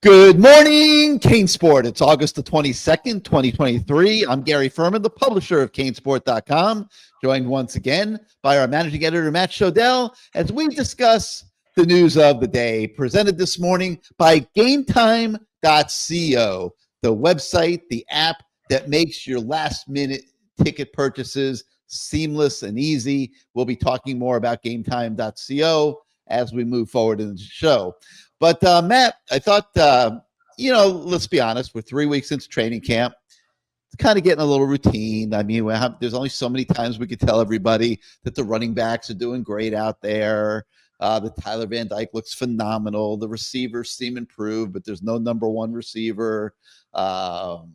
Good morning, CaneSport. It's August the 22nd, 2023. I'm Gary Ferman, the publisher of CaneSport.com, joined once again by our managing editor, Matt Shodell, as we discuss the news of the day, presented this morning by GameTime.co, the website, the app that makes your last-minute ticket purchases seamless and easy. We'll be talking more about GameTime.co as we move forward in the show. But Matt, I thought, let's be honest, we're 3 weeks into training camp. It's kind of getting a little routine. I mean, there's only so many times we could tell everybody that the running backs are doing great out there. The Tyler Van Dyke looks phenomenal. The receivers seem improved, but there's no number one receiver. The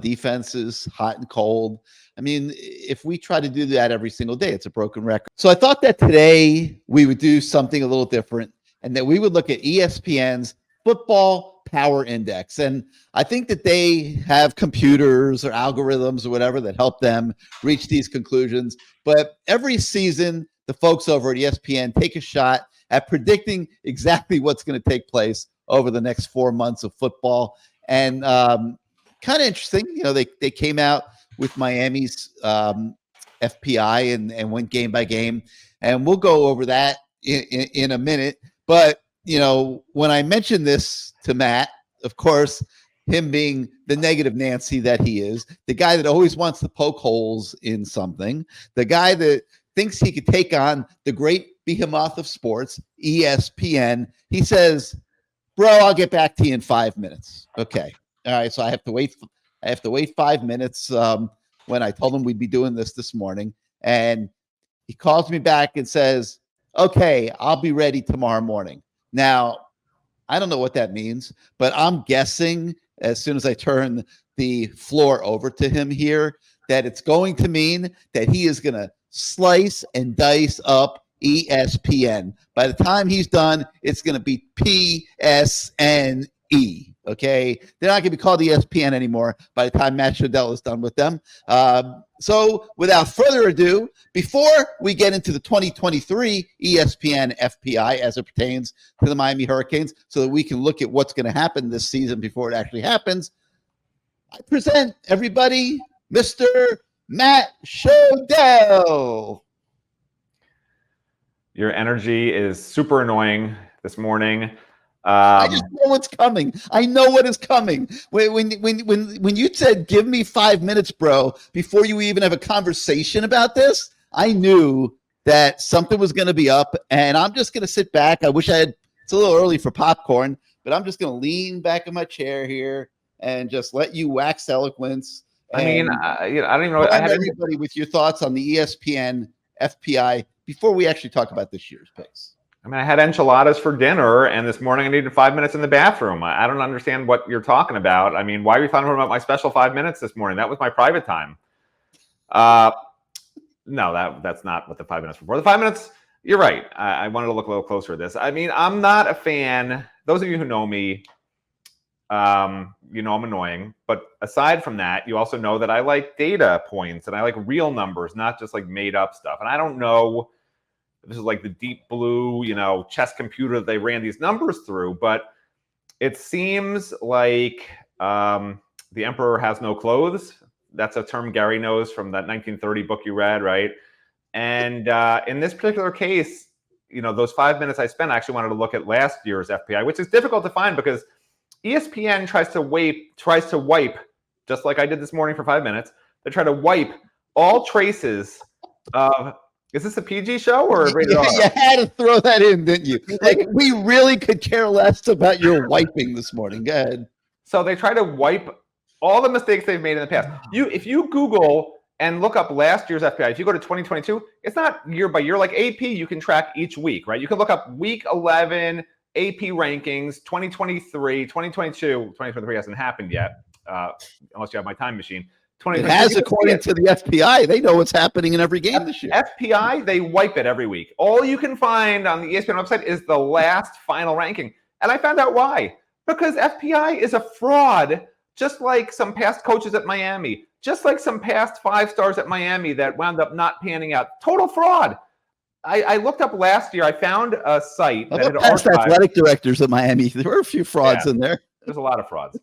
defense is hot and cold. I mean, if we try to do that every single day, it's a broken record. So I thought that today we would do something a little different, and that we would look at ESPN's Football Power Index. And I think that they have computers or algorithms or whatever that help them reach these conclusions. But every season, the folks over at ESPN take a shot at predicting exactly what's going to take place over the next 4 months of football. And kind of interesting, they came out with Miami's FPI and went game by game. And we'll go over that in a minute. But, when I mentioned this to Matt, of course, him being the negative Nancy that he is, the guy that always wants to poke holes in something, the guy that thinks he could take on the great behemoth of sports, ESPN, he says, bro, I'll get back to you in 5 minutes. Okay. All right. So I have to wait 5 minutes when I told him we'd be doing this morning. And he calls me back and says, okay, I'll be ready tomorrow morning. Now, I don't know what that means, but I'm guessing as soon as I turn the floor over to him here, that it's going to mean that he is going to slice and dice up ESPN. By the time he's done, it's going to be PSNE. Okay, they're not going to be called ESPN anymore by the time Matt Shodell is done with them. So without further ado, before we get into the 2023 ESPN FPI as it pertains to the Miami Hurricanes, so that we can look at what's going to happen this season before it actually happens, I present everybody Mr. Matt Shodell. Your energy is super annoying this morning. I just know what's coming. I know what is coming. When you said, give me 5 minutes, bro, before you even have a conversation about this, I knew that something was going to be up, and I'm just going to sit back. I wish it's a little early for popcorn, but I'm just going to lean back in my chair here and just let you wax eloquence. I mean, I don't even know. Everybody with your thoughts on the ESPN FPI before we actually talk about this year's picks. I mean, I had enchiladas for dinner, and this morning I needed 5 minutes in the bathroom. I don't understand what you're talking about. I mean, why are you talking about my special 5 minutes this morning? That was my private time. No, that's not what the 5 minutes were for. The 5 minutes, you're right. I wanted to look a little closer at this. I mean, I'm not a fan. Those of you who know me, I'm annoying. But aside from that, you also know that I like data points, and I like real numbers, not just like made up stuff. And I don't know. This is like the deep blue, chess computer that they ran these numbers through. But it seems like the emperor has no clothes. That's a term Gary knows from that 1930 book you read, right? And in this particular case, those 5 minutes I spent, I actually wanted to look at last year's FPI, which is difficult to find because ESPN tries to wipe, just like I did this morning for 5 minutes. They try to wipe all traces of. Is this a PG show or rated R? You had to throw that in, didn't you? Like, we really could care less about your wiping this morning. Go ahead. So they try to wipe all the mistakes they've made in the past. If you Google and look up last year's FPI, if you go to 2022, it's not year by year. Like AP, you can track each week, right? You can look up week 11 AP rankings, 2023, 2022. 2023 hasn't happened yet, unless you have my time machine. It has, according to the FPI. They know what's happening in every game this year. FPI, they wipe it every week. All you can find on the ESPN website is the last final ranking. And I found out why. Because FPI is a fraud, just like some past coaches at Miami, just like some past 5 stars at Miami that wound up not panning out. Total fraud. I looked up last year. I found a site that had past archived. athletic directors at Miami. There were a few frauds in there. There's a lot of frauds.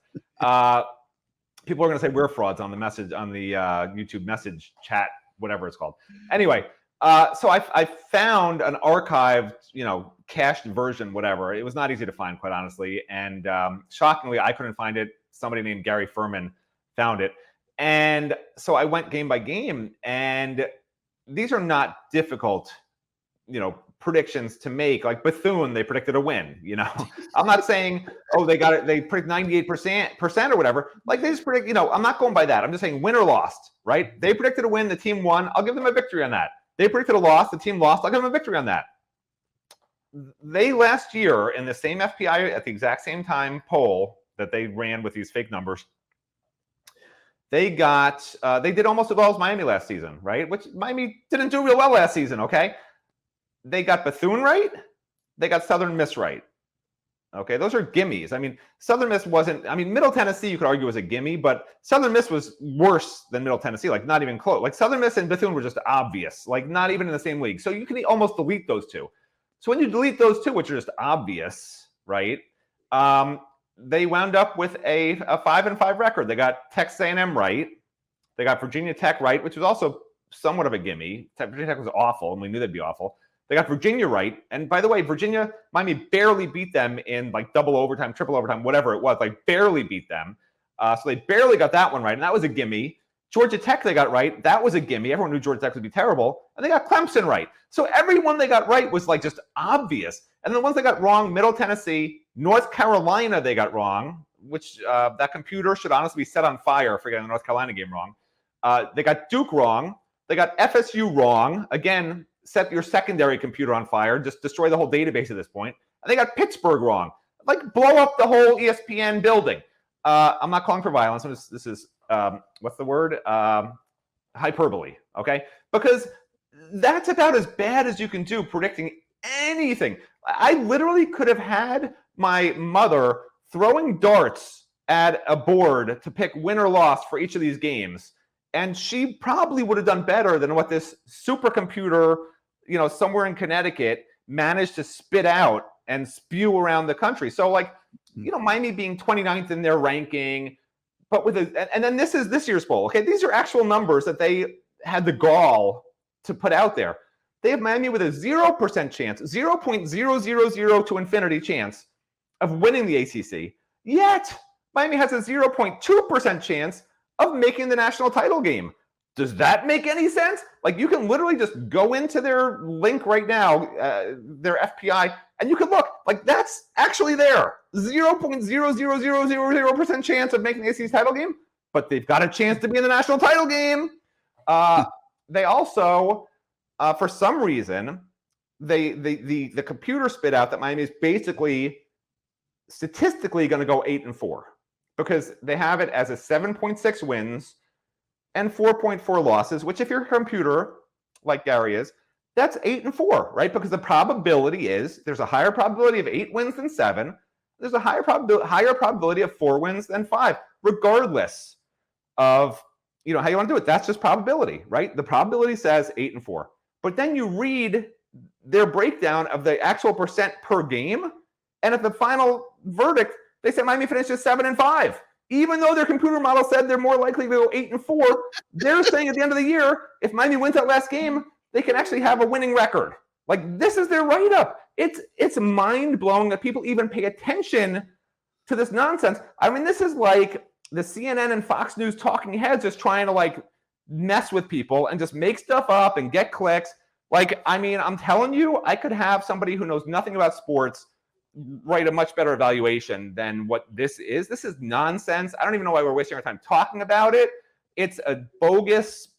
People are going to say we're frauds on the message on the YouTube message chat, whatever it's called. Anyway, so I found an archived, cached version, whatever. It was not easy to find, quite honestly, and shockingly, I couldn't find it. Somebody named Gary Ferman found it, and so I went game by game, and these are not difficult, predictions to make. Like Bethune, they predicted a win. I'm not saying, oh, they got it. They predict 98% or whatever. Like they just predict. I'm not going by that. I'm just saying win or lost. Right? They predicted a win. The team won. I'll give them a victory on that. They predicted a loss. The team lost. I'll give them a victory on that. They last year in the same FPI at the exact same time poll that they ran with these fake numbers. They did almost as well as Miami last season, right? Which Miami didn't do real well last season. Okay. They got Bethune right. They got Southern Miss right. Okay, those are gimmies. I mean, Southern Miss wasn't. I mean, Middle Tennessee you could argue was a gimme, but Southern Miss was worse than Middle Tennessee. Like not even close. Like Southern Miss and Bethune were just obvious. Like not even in the same league. So you can almost delete those two. So when you delete those two, which are just obvious, right? They wound up with a 5-5 record. They got Texas A&M right. They got Virginia Tech right, which was also somewhat of a gimme. Virginia Tech was awful, and we knew they'd be awful. They got Virginia right. And by the way, Miami barely beat them in like double overtime, triple overtime, whatever it was. Like barely beat them. So they barely got that one right. And that was a gimme. Georgia Tech they got right. That was a gimme. Everyone knew Georgia Tech would be terrible. And they got Clemson right. So everyone they got right was like just obvious. And the ones they got wrong, Middle Tennessee, North Carolina they got wrong, which that computer should honestly be set on fire for getting the North Carolina game wrong. They got Duke wrong. They got FSU wrong. Again, set your secondary computer on fire, just destroy the whole database at this point. And they got Pittsburgh wrong. Like blow up the whole ESPN building. I'm not calling for violence. This is what's the word? Hyperbole, okay? Because that's about as bad as you can do predicting anything. I literally could have had my mother throwing darts at a board to pick win or loss for each of these games. And she probably would have done better than what this supercomputer, somewhere in Connecticut managed to spit out and spew around the country. So like, Miami being 29th in their ranking, but and then this is this year's poll. Okay. These are actual numbers that they had the gall to put out there. They have Miami with a 0% chance, 0.000 to infinity chance of winning the ACC. Yet Miami has a 0.2% chance of making the national title game. Does that make any sense? Like you can literally just go into their link right now, their FPI, and you can look. Like that's actually there. 0.00000% chance of making the ACC title game, but they've got a chance to be in the national title game. They also, for some reason, the computer spit out that Miami is basically statistically going to go 8-4. Because they have it as a 7.6 wins and 4.4 losses, which if you're a computer, like Gary is, that's 8-4, right? Because the probability is there's a higher probability of 8 wins than 7. There's a higher probability of 4 wins than 5, regardless of how you want to do it. That's just probability, right? The probability says 8-4. But then you read their breakdown of the actual percent per game, and at the final verdict, they said Miami finishes 7-5. Even though their computer model said they're more likely to go 8-4, they're saying at the end of the year, if Miami wins that last game, they can actually have a winning record. Like this is their write-up. It's mind-blowing that people even pay attention to this nonsense. I mean, this is like the CNN and Fox News talking heads just trying to like mess with people and just make stuff up and get clicks. Like, I mean, I'm telling you, I could have somebody who knows nothing about sports write a much better evaluation than what this is. This is nonsense. I don't even know why we're wasting our time talking about it. It's a bogus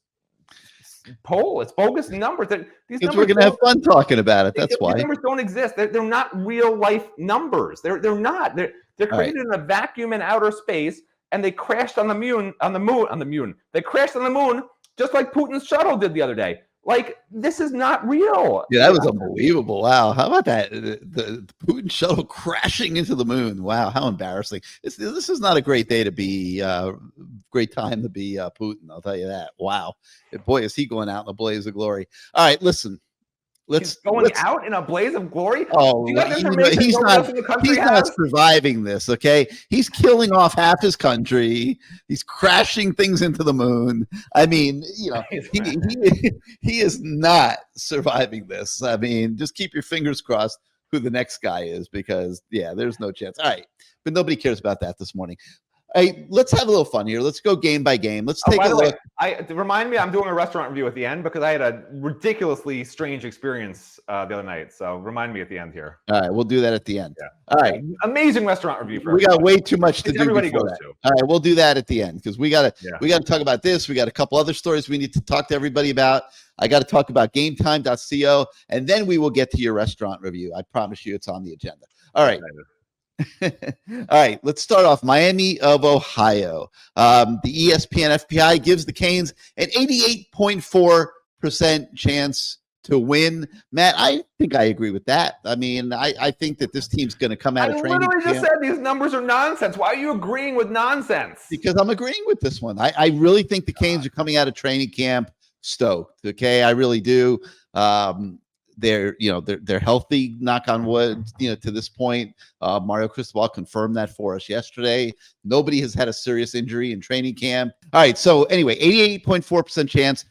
poll. It's bogus numbers. These numbers we're going to have fun talking about it. That's why. These numbers don't exist. They're not real life numbers. They're not. They're created in a vacuum in outer space, and they crashed on the moon. They crashed on the moon just like Putin's shuttle did the other day. Like, this is not real. Yeah, that was unbelievable. Wow. How about that? The Putin shuttle crashing into the moon. Wow. How embarrassing. This is not a great day to be, great time to be Putin. I'll tell you that. Wow. Boy, is he going out in a blaze of glory. All right, listen. let's going out in a blaze of glory. Oh, do you have information he's nobody else in the country not has? surviving this. Okay, he's killing off half his country. He's crashing things into the moon. I mean, he is not surviving this. I mean, just keep your fingers crossed who the next guy is, because there's no chance. All right, but nobody cares about that this morning. Hey, let's have a little fun here. Let's go game by game. Let's take a look. Remind me, I'm doing a restaurant review at the end because I had a ridiculously strange experience the other night. So remind me at the end here. All right, we'll do that at the end. Yeah. All right. Amazing restaurant review. We got way too much to do. Everybody goes that. to. All right, we'll do that at the end because we got to talk about this. We got a couple other stories we need to talk to everybody about. I got to talk about GameTime.co, and then we will get to your restaurant review. I promise you, it's on the agenda. All right. All right, let's start off. Miami of Ohio. The ESPN FPI gives the Canes an 88.4% chance to win. Matt, I think I agree with that. I mean, I think that this team's going to come out of training camp. I literally just said these numbers are nonsense. Why are you agreeing with nonsense? Because I'm agreeing with this one. I really think the Canes are coming out of training camp stoked. Okay, I really do. They're healthy, knock on wood, to this point. Mario Cristobal confirmed that for us yesterday. Nobody has had a serious injury in training camp. All right, so anyway, 88.4% chance.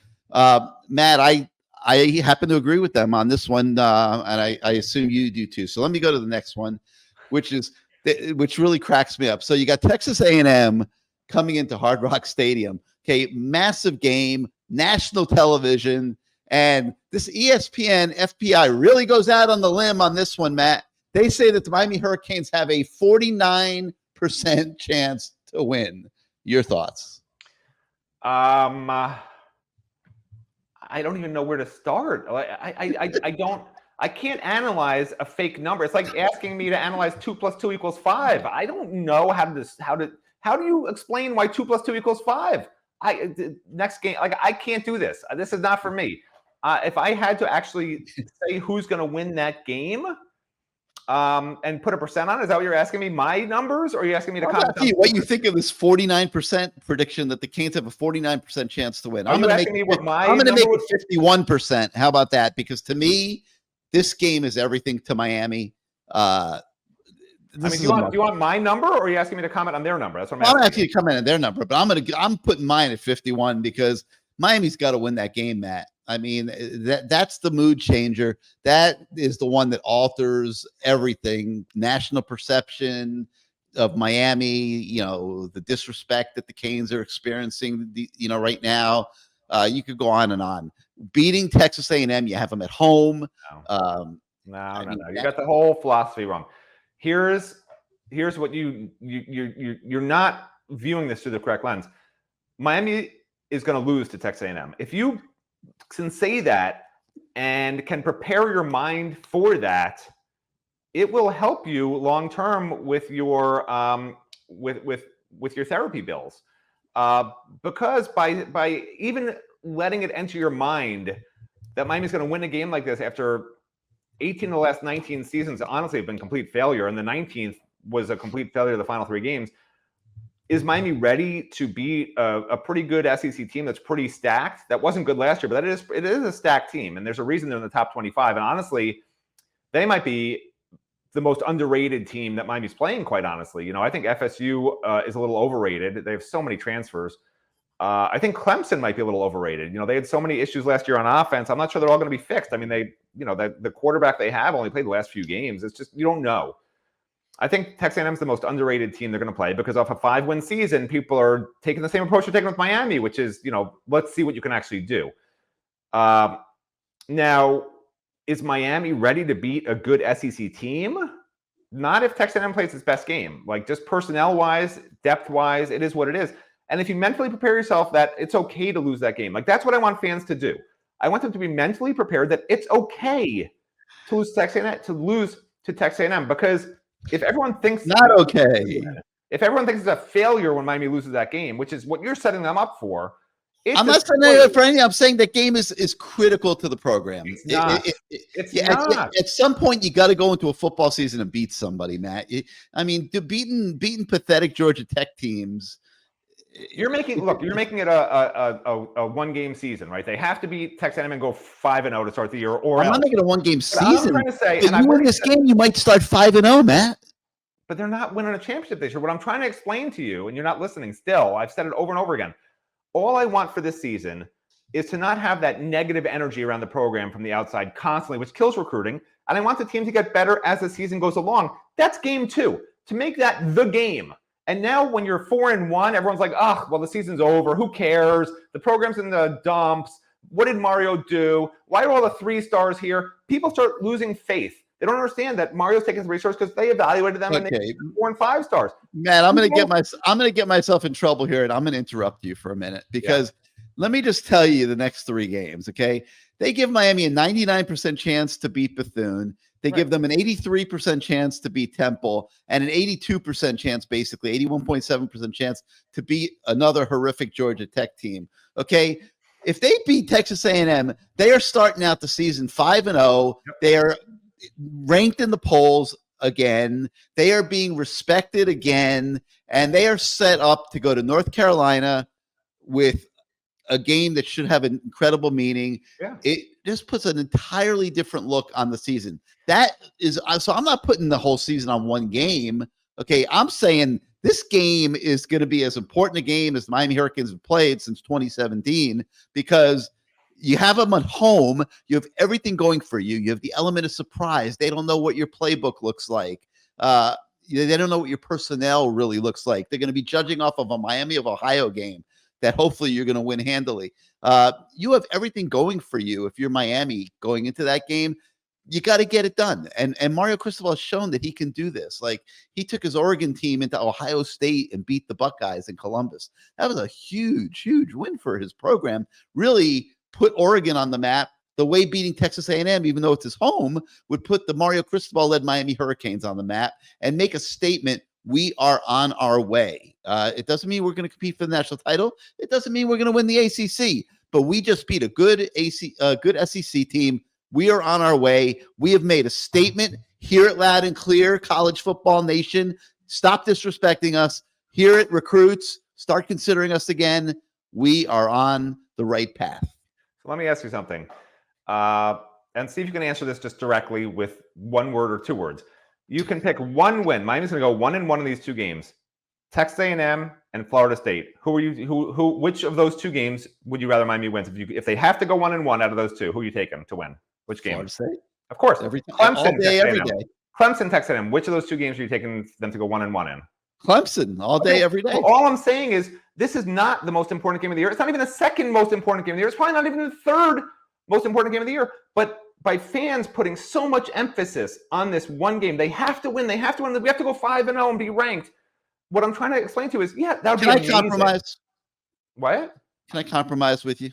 Matt, I happen to agree with them on this one, and I assume you do too. So let me go to the next one, which really cracks me up. So you got Texas A&M coming into Hard Rock Stadium. Okay, massive game, national television. And this ESPN FPI really goes out on the limb on this one, Matt. They say that the Miami Hurricanes have a 49% chance to win. Your thoughts? I don't even know where to start. I can't analyze a fake number. It's like asking me to analyze 2 + 2 = 5. I don't know how do you explain why 2 + 2 = 5? Next game, I can't do this. This is not for me. If I had to actually say who's going to win that game and put a percent on it, is that what you're asking me? My numbers, or are you asking me to comment? What you think of this 49% prediction that the Canes have a 49% chance to win? I'm going to make it 51%. How about that? Because to me, this game is everything to Miami. Do you want my number, or are you asking me to comment on their number? That's what I'm asking you to comment on their number, but I'm putting mine at 51 because Miami's got to win that game, Matt. I mean, that's the mood changer. That is the one that alters everything. National perception of Miami, the disrespect that the Canes are experiencing, right now. You could go on and on. Beating Texas A&M, you have them at home. No. You got the whole philosophy wrong. Here's what you're not viewing this through the correct lens. Miami is going to lose to Texas A&M. If you can say that and can prepare your mind for that, it will help you long term with your with your therapy bills. Because by even letting it enter your mind that Miami's going to win a game like this after 18 of the last 19 seasons honestly have been complete failure, and the 19th was a complete failure of the final 3 games. Is Miami ready to beat a pretty good SEC team that's pretty stacked? That wasn't good last year, but it is a stacked team, and there's a reason they're in the top 25. And honestly, they might be the most underrated team that Miami's playing, quite honestly. I think FSU is a little overrated. They have so many transfers. I think Clemson might be a little overrated. They had so many issues last year on offense. I'm not sure they're all going to be fixed. I mean, the quarterback they have only played the last few games. It's just, you don't know. I think Texas A&M is the most underrated team they're going to play because off a 5-win season, people are taking the same approach they're taking with Miami, which is, let's see what you can actually do. Now, is Miami ready to beat a good SEC team? Not if Texas A&M plays its best game. Like, just personnel-wise, depth-wise, it is what it is. And if you mentally prepare yourself that it's okay to lose that game, like, that's what I want fans to do. I want them to be mentally prepared that it's okay to lose to Texas A&M, because if everyone thinks if everyone thinks it's a failure when Miami loses that game, which is what you're setting them up for, I'm not saying that for anything. I'm saying that game is critical to critical. It's not. At some point, you got to go into a football season and beat somebody, Matt. Beating pathetic Georgia Tech teams You're making it a one-game season, right? They have to beat Texas A&M and go 5-0 to start the year, or I'm else. not making a one-game season. I'm trying to say, but you win this game, you might start 5-0, Matt. But they're not winning a championship this year. What I'm trying to explain to you, and you're not listening still, I've said it over and over again. All I want for this season is to not have that negative energy around the program from the outside constantly, which kills recruiting. And I want the team to get better as the season goes along. That's game 2. To make that the game. And now when you're 4-1, everyone's like, oh, well, the season's over. Who cares? The program's in the dumps. What did Mario do? Why are all the 3 stars here? People start losing faith. They don't understand that Mario's taking 3 stars because they evaluated them and they 4 and 5 stars. Man, I'm gonna get myself in trouble here, and I'm gonna interrupt you for a minute because let me just tell you the next 3 games. Okay, they give Miami a 99% chance to beat Bethune. They give them an 83% chance to beat Temple and an 82% chance, basically 81.7% chance to beat another horrific Georgia Tech team. Okay, if they beat Texas A&M, they are starting out the season 5-0. They are ranked in the polls again. They are being respected again, and they are set up to go to North Carolina with a game that should have an incredible meaning. Yeah. It just puts an entirely different look on the season. That is, so I'm not putting the whole season on one game. Okay, I'm saying this game is going to be as important a game as the Miami Hurricanes have played since 2017 because you have them at home. You have everything going for you. You have the element of surprise. They don't know what your playbook looks like. They don't know what your personnel really looks like. They're going to be judging off of a Miami of Ohio game that hopefully you're going to win handily. You have everything going for you. If you're Miami going into that game, you got to get it done. And Mario Cristobal has shown that he can do this. Like, he took his Oregon team into Ohio State and beat the Buckeyes in Columbus. That was a huge, huge win for his program. Really put Oregon on the map the way beating Texas A&M, even though it's his home, would put the Mario Cristobal-led Miami Hurricanes on the map and make a statement. We are on our way. It doesn't mean we're going to compete for the national title. It doesn't mean we're going to win the ACC, but we just beat a good SEC team. We are on our way. We have made a statement. Hear it loud and clear, College Football Nation. Stop disrespecting us. Hear it, recruits. Start considering us again. We are on the right path. So let me ask you something. And see if you can answer this just directly with 1 word or 2 words. You can pick one win. Miami's going to go 1-1 in these 2 games. Texas A&M and Florida State. Which of those 2 games would you rather Miami wins? If they have to go 1-1 out of those 2, who are you taking to win? Which game? Florida State. Of course. Clemson, all day, every day. Clemson, Texas A&M. Which of those 2 games are you taking them to go 1-1 in? Clemson, all day, every day. So all I'm saying is this is not the most important game of the year. It's not even the second most important game of the year. It's probably not even the third most important game of the year. But by fans putting so much emphasis on this one game, they have to win. They have to win. We have to go 5-0 and be ranked. What I'm trying to explain to you is, that would be amazing. Can I compromise? What? Can I compromise with you?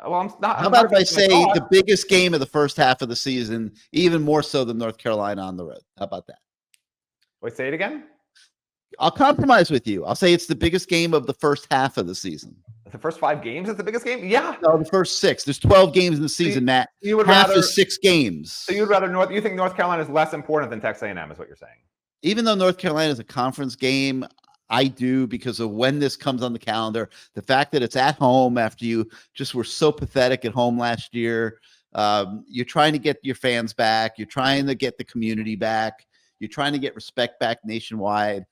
Well, I'm not. How about if I say the biggest game of the first half of the season, even more so than North Carolina on the road? How about that? Wait, say it again? I'll compromise with you. I'll say it's the biggest game of the first half of the season. The first 5 games is the biggest game? Yeah. No, the first 6. There's 12 games in the season, Matt. Half is 6 games. So you would rather you think North Carolina is less important than Texas A&M is what you're saying? Even though North Carolina is a conference game, I do, because of when this comes on the calendar. The fact that it's at home after you just were so pathetic at home last year. You're trying to get your fans back. You're trying to get the community back. You're trying to get respect back nationwide.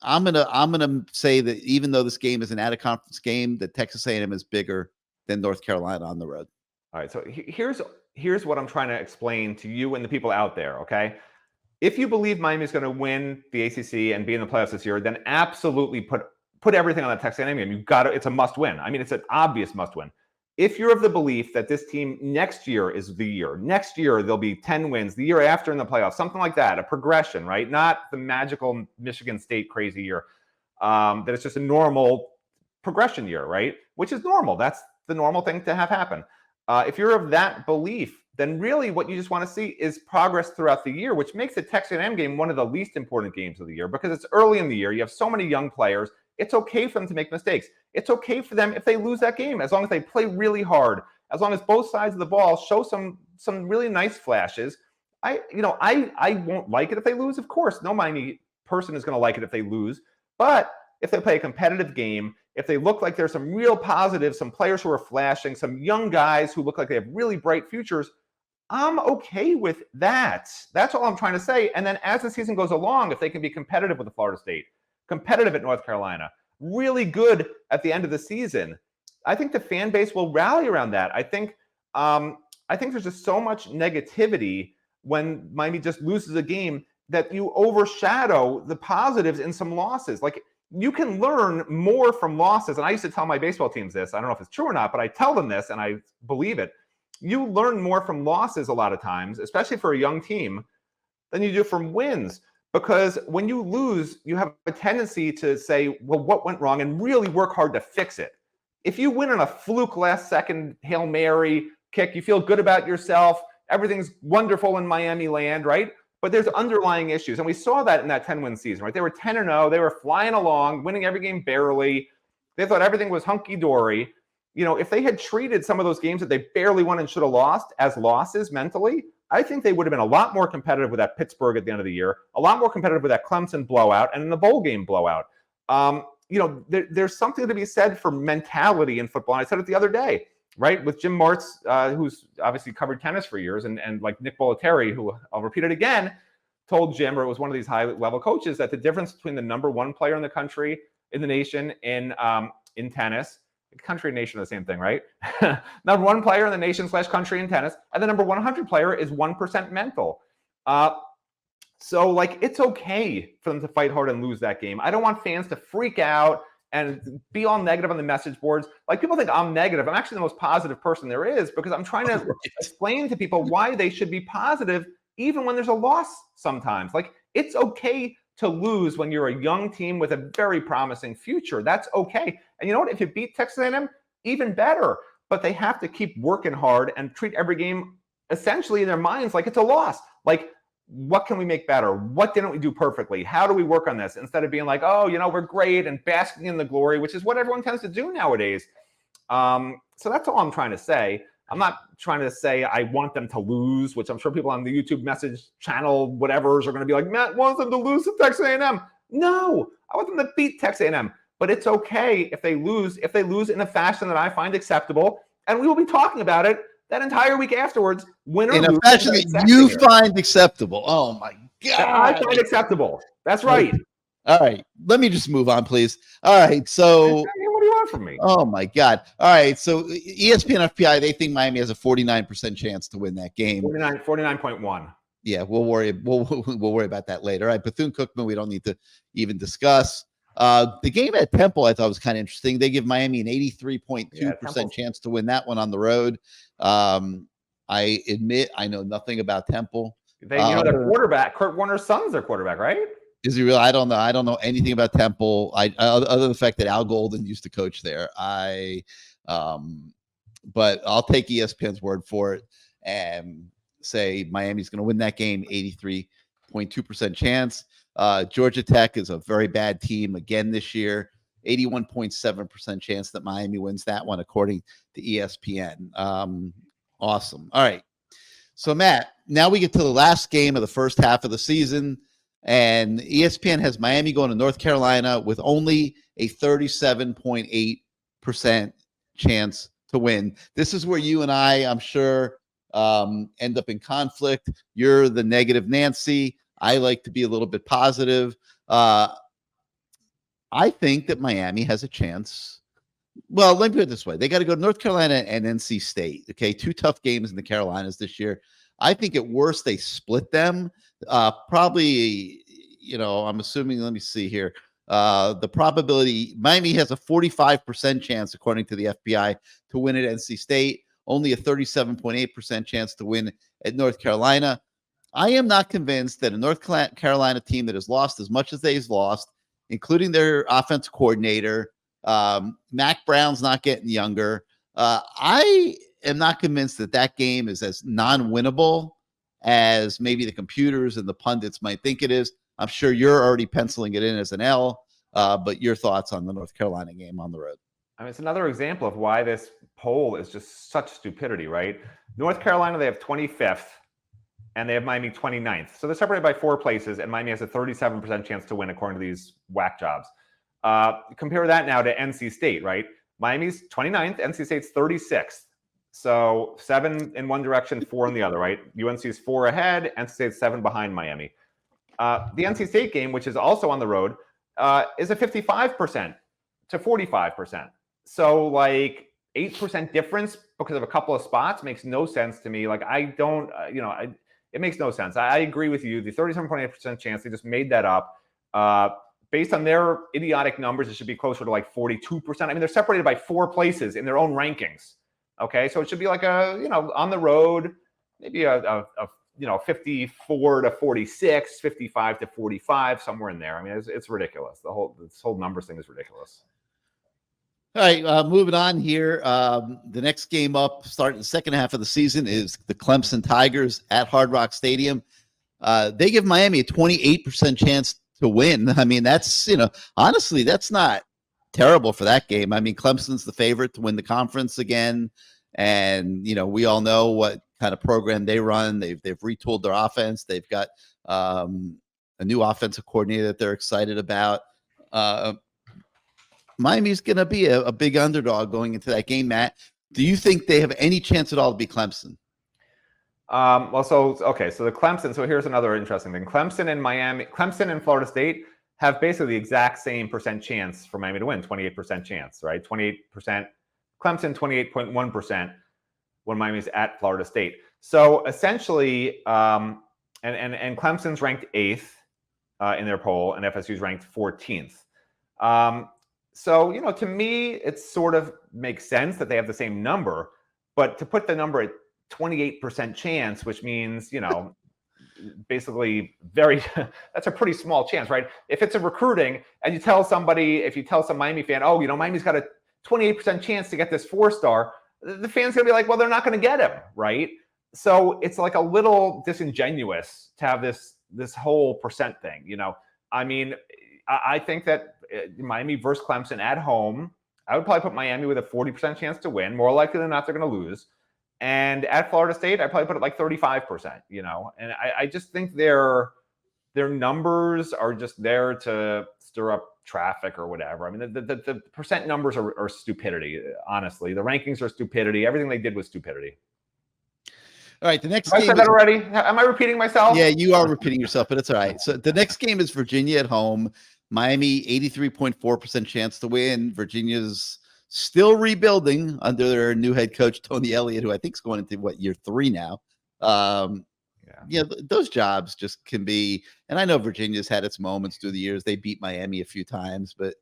I'm gonna say that even though this game is an out-of-conference game, that Texas A&M is bigger than North Carolina on the road. All right, so here's what I'm trying to explain to you and the people out there, okay? If you believe Miami is going to win the ACC and be in the playoffs this year, then absolutely put everything on that Texas A&M game. It's a must-win. I mean, it's an obvious must-win. If you're of the belief that this team next year is the year, next year there'll be 10 wins, the year after in the playoffs, something like that, a progression, right? Not the magical Michigan State crazy year. That it's just a normal progression year, right? Which is normal. That's the normal thing to have happen. If you're of that belief, then really what you just want to see is progress throughout the year, which makes the Texas A&M game one of the least important games of the year because it's early in the year. You have so many young players. It's okay for them to make mistakes. It's okay for them if they lose that game, as long as they play really hard, as long as both sides of the ball show some really nice flashes. I won't like it if they lose, of course. No Miami person is going to like it if they lose. But if they play a competitive game, if they look like there's some real positives, some players who are flashing, some young guys who look like they have really bright futures, I'm okay with that. That's all I'm trying to say. And then as the season goes along, if they can be competitive with the Florida State, competitive at North Carolina, really good at the end of the season, I think the fan base will rally around that. I think there's just so much negativity when Miami just loses a game that you overshadow the positives in some losses. Like, you can learn more from losses. And I used to tell my baseball teams this. I don't know if it's true or not, but I tell them this and I believe it. You learn more from losses a lot of times, especially for a young team, than you do from wins. Because when you lose, you have a tendency to say, well, what went wrong, and really work hard to fix it. If you win on a fluke last second Hail Mary kick, you feel good about yourself, everything's wonderful in Miami land, right? But there's underlying issues. And we saw that in that 10-win season, right? They were 10-0. They were flying along, winning every game barely. They thought everything was hunky-dory. If they had treated some of those games that they barely won and should have lost as losses mentally, I think they would have been a lot more competitive with that Pittsburgh at the end of the year, a lot more competitive with that Clemson blowout and in the bowl game blowout. There's something to be said for mentality in football. And I said it the other day, right? With Jim Martz, who's obviously covered tennis for years, and like Nick Bollettieri, who I'll repeat it again, told Jim, or it was one of these high-level coaches, that the difference between the number one player in the country, in the nation, in tennis, country and nation are the same thing, right? Number one player in the nation / country in tennis, and the number 100 player is 1% mental. So, like, it's okay for them to fight hard and lose that game. I don't want fans to freak out and be all negative on the message boards. Like, people think I'm negative. I'm actually the most positive person there is, because I'm trying to explain to people why they should be positive even when there's a loss sometimes. Like, it's okay to lose when you're a young team with a very promising future. That's okay. And you know what? If you beat Texas A&M, even better. But they have to keep working hard and treat every game essentially in their minds like it's a loss. Like, what can we make better? What didn't we do perfectly? How do we work on this? Instead of being like, oh, we're great and basking in the glory, which is what everyone tends to do nowadays. So that's all I'm trying to say. I'm not trying to say I want them to lose, which I'm sure people on the YouTube message channel, whatevers, are going to be like, Matt wants them to lose to Texas A&M. No, I want them to beat Texas A&M. But it's okay if they lose in a fashion that I find acceptable. And we will be talking about it that entire week afterwards. Win or lose. In a fashion that you find acceptable. Oh, my God. That I find acceptable. That's right. All right. Let me just move on, please. All right. So, what do you want from me? Oh, my God. All right. So ESPN FPI, they think Miami has a 49% chance to win that game. 49.1. Yeah, we'll worry about that later. All right. Bethune-Cookman, we don't need to even discuss. The game at Temple, I thought, was kind of interesting. They give Miami an 83.2% chance to win that one on the road. I admit I know nothing about Temple. Their quarterback, Kurt Warner's son's their quarterback, right? Is he real? I don't know. I don't know anything about Temple. Other than the fact that Al Golden used to coach there. But I'll take ESPN's word for it and say Miami's going to win that game. 83.2% chance. Georgia Tech is a very bad team again this year. 81.7% chance that Miami wins that one, according to ESPN. Awesome. All right. So, Matt, now we get to the last game of the first half of the season. And ESPN has Miami going to North Carolina with only a 37.8% chance to win. This is where you and I'm sure, end up in conflict. You're the negative Nancy. I like to be a little bit positive. I think that Miami has a chance. Well, let me put it this way. They got to go to North Carolina and NC State. Okay, 2 tough games in the Carolinas this year. I think at worst they split them. Probably, I'm assuming, let me see here. The probability, Miami has a 45% chance, according to the FBI, to win at NC State. Only a 37.8% chance to win at North Carolina. I am not convinced that a North Carolina team that has lost as much as they've lost, including their offensive coordinator, Mac Brown's not getting younger. I am not convinced that game is as non-winnable as maybe the computers and the pundits might think it is. I'm sure you're already penciling it in as an L, but your thoughts on the North Carolina game on the road? I mean, it's another example of why this poll is just such stupidity, right? North Carolina, they have 25th, and they have Miami 29th. So they're separated by 4 places, and Miami has a 37% chance to win, according to these whack jobs. Compare that now to NC State, right? Miami's 29th, NC State's 36th. So 7 in one direction, 4 in the other, right? UNC's 4 ahead, NC State's 7 behind Miami. The NC State game, which is also on the road, is a 55% to 45%. So like 8% difference because of a couple of spots makes no sense to me. Like I don't, it makes no sense. I agree with you. The 37.8% chance, they just made that up. Based on their idiotic numbers, it should be closer to like 42%. I mean, they're separated by 4 places in their own rankings. Okay, so it should be like a, on the road, maybe a 54 to 46, 55 to 45, somewhere in there. I mean, it's ridiculous. This whole numbers thing is ridiculous. All right, moving on here. The next game up, starting the second half of the season, is the Clemson Tigers at Hard Rock Stadium. They give Miami a 28% chance to win. I mean, that's, honestly, that's not terrible for that game. I mean, Clemson's the favorite to win the conference again. And, we all know what kind of program they run. They've retooled their offense. They've got a new offensive coordinator that they're excited about. Miami's going to be a big underdog going into that game, Matt. Do you think they have any chance at all to beat Clemson? So the Clemson. So here's another interesting thing. Clemson and Florida State have basically the exact same percent chance for Miami to win, 28% chance, right? 28%. Clemson, 28.1% when Miami's at Florida State. So essentially, and Clemson's ranked 8th in their poll, and FSU's ranked 14th. So, to me, it sort of makes sense that they have the same number, but to put the number at 28% chance, which means, basically that's a pretty small chance, right? If it's a recruiting and if you tell some Miami fan, Miami's got a 28% chance to get this 4-star, the fan's gonna be like, well, they're not gonna get him, right? So it's like a little disingenuous to have this whole percent thing, I mean, I think that Miami versus Clemson at home, I would probably put Miami with a 40% chance to win. More likely than not, they're going to lose. And at Florida State, I'd probably put it like 35%, And I just think their numbers are just there to stir up traffic or whatever. I mean, the percent numbers are stupidity, honestly. The rankings are stupidity. Everything they did was stupidity. All right, the next game. I said that already? Am I repeating myself? Yeah, you are repeating yourself, but it's all right. So the next game is Virginia at home. Miami, 83.4% chance to win. Virginia's still rebuilding under their new head coach, Tony Elliott, who I think is going into year 3 now. Those jobs just can be, and I know Virginia's had its moments through the years. They beat Miami a few times, but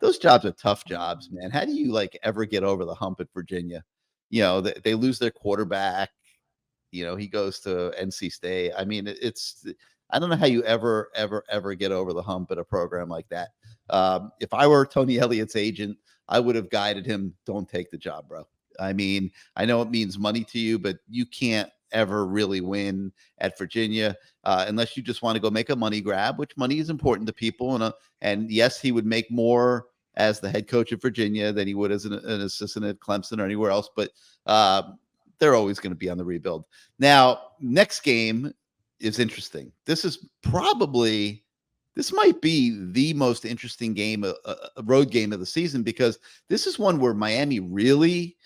those jobs are tough jobs, man. How do you ever get over the hump at Virginia? They lose their quarterback. He goes to NC State. I mean, I don't know how you ever get over the hump at a program like that. If I were Tony Elliott's agent, I would have guided him, don't take the job, bro. I mean, I know it means money to you, but you can't ever really win at Virginia unless you just want to go make a money grab, which money is important to people. And yes, he would make more as the head coach of Virginia than he would as an assistant at Clemson or anywhere else. But they're always going to be on the rebuild. Now, next game is interesting. This might be the most interesting game, a road game of the season, because this is one where Miami really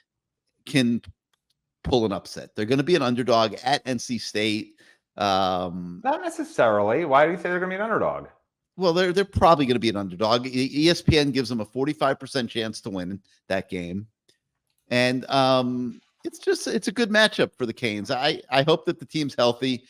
can pull an upset. They're going to be an underdog at NC State. Not necessarily. Why do you say they're going to be an underdog? Well, they're probably going to be an underdog. ESPN gives them a 45% chance to win that game. And it's a good matchup for the Canes. I hope that the team's healthy.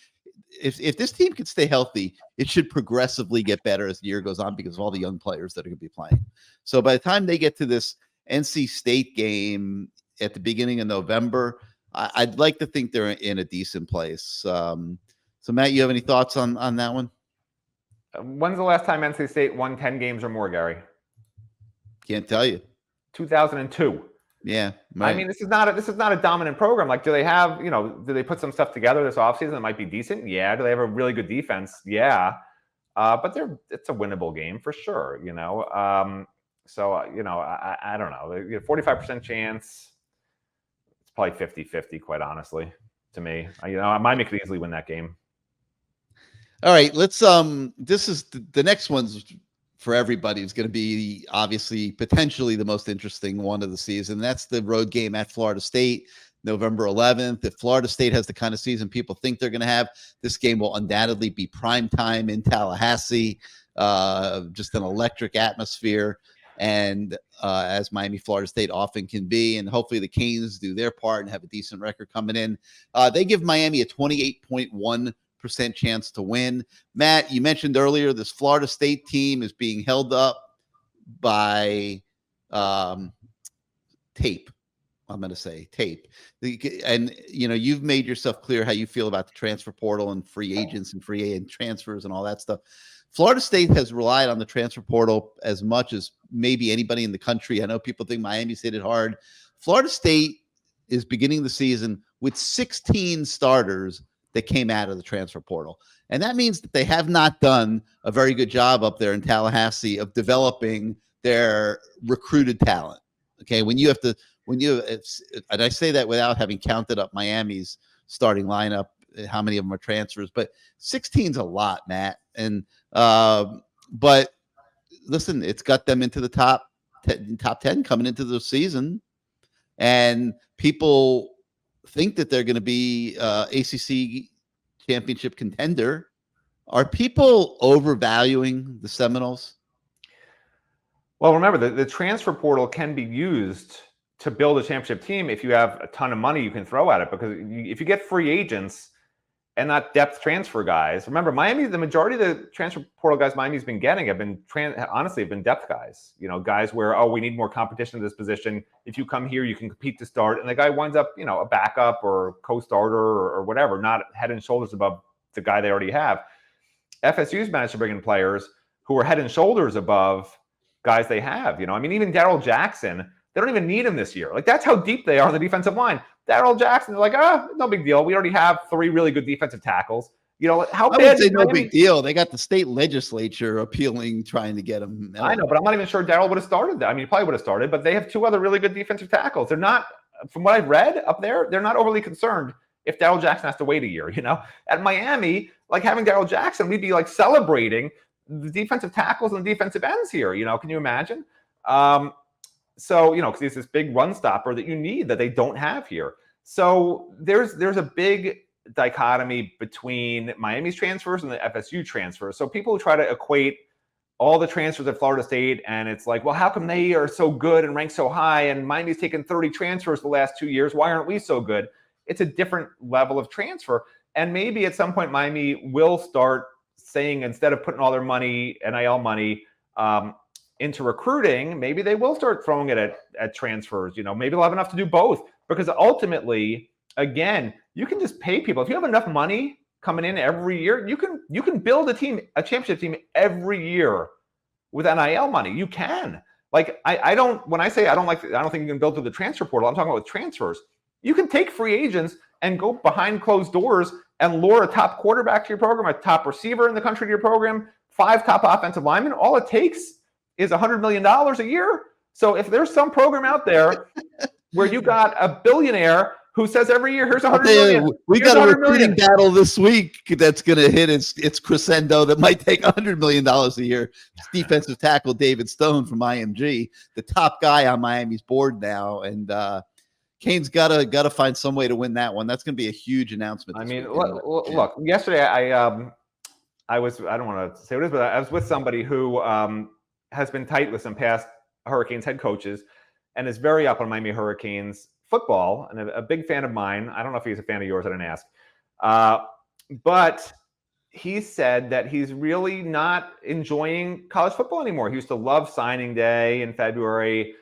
If this team could stay healthy, it should progressively get better as the year goes on because of all the young players that are going to be playing. So by the time they get to this NC State game at the beginning of November, I'd like to think they're in a decent place. So Matt, you have any thoughts on that one? When's the last time NC State won 10 games or more, Gary? Can't tell you. 2002. Yeah. Right. I mean, this is not a dominant program. Like, do they have, do they put some stuff together this offseason that might be decent? Yeah. Do they have a really good defense? Yeah. But it's a winnable game for sure, So, I don't know. 45% chance. It's probably 50-50, quite honestly, to me. Miami could easily win that game. All right, let's this is the next one's for everybody is going to be obviously potentially the most interesting one of the season. That's the road game at Florida State, November 11th. If Florida State has the kind of season people think they're going to have, this game will undoubtedly be prime time in Tallahassee. Just an electric atmosphere. And as Miami, Florida State often can be, and hopefully the Canes do their part and have a decent record coming in. They give Miami a 28.1% chance to win. Matt, you mentioned earlier this Florida State team is being held up by tape. I'm going to say tape. And, you've made yourself clear how you feel about the transfer portal and free agents and free agent transfers and all that stuff. Florida State has relied on the transfer portal as much as maybe anybody in the country. I know people think Miami's hit it hard. Florida State is beginning the season with 16 starters that came out of the transfer portal. And that means that they have not done a very good job up there in Tallahassee of developing their recruited talent. Okay. And I say that without having counted up Miami's starting lineup, how many of them are transfers, but 16 is a lot, Matt. And, but listen, it's got them into the top 10 coming into the season. And people think that they're going to be ACC championship contender. Are people overvaluing the Seminoles? Well, remember, the transfer portal can be used to build a championship team if you have a ton of money you can throw at it. Because if you get free agents and not depth transfer guys, remember, the majority of the transfer portal guys Miami's been getting have been depth guys. Guys where, we need more competition in this position. If you come here, you can compete to start. And the guy winds up, a backup or co-starter or whatever, not head and shoulders above the guy they already have. FSU's managed to bring in players who are head and shoulders above guys they have. Even Darrell Jackson, they don't even need him this year. Like, that's how deep they are on the defensive line. Darrell Jackson, they're like, no big deal. We already have 3 really good defensive tackles. How bad? I would say no big deal. They got the state legislature appealing, trying to get him. I know, but I'm not even sure Darrell would have started that. He probably would have started, but they have 2 other really good defensive tackles. They're not, from what I've read up there, they're not overly concerned if Darrell Jackson has to wait a year. At Miami, like, having Darrell Jackson, we'd be like celebrating the defensive tackles and defensive ends here. Can you imagine? So, because he's this big run stopper that you need that they don't have here. So there's a big dichotomy between Miami's transfers and the FSU transfers. So people try to equate all the transfers at Florida State, and it's like, well, how come they are so good and ranked so high, and Miami's taken 30 transfers the last 2 years? Why aren't we so good? It's a different level of transfer. And maybe at some point Miami will start saying, instead of putting all their money, NIL money, into recruiting, maybe they will start throwing it at transfers. Maybe they'll have enough to do both, because ultimately, again, you can just pay people. If you have enough money coming in every year, you can build a championship team every year with NIL money. You can. Like, when I say I don't think you can build through the transfer portal, I'm talking about with transfers. You can take free agents and go behind closed doors and lure a top quarterback to your program, a top receiver in the country to your program, 5 top offensive linemen. All it takes is $100 million a year. So if there's some program out there where you got a billionaire who says every year, here's $100 million. We got a recruiting battle this week that's going to hit its crescendo that might take $100 million a year. It's defensive tackle David Stone from IMG, the top guy on Miami's board now. And Cane's got to find some way to win that one. That's going to be a huge announcement. Look, yesterday I was, I don't want to say what it is, but I was with somebody who has been tight with some past Hurricanes head coaches and is very up on Miami Hurricanes football and a big fan of mine. I don't know if he's a fan of yours. I didn't ask. But he said that he's really not enjoying college football anymore. He used to love signing day in February.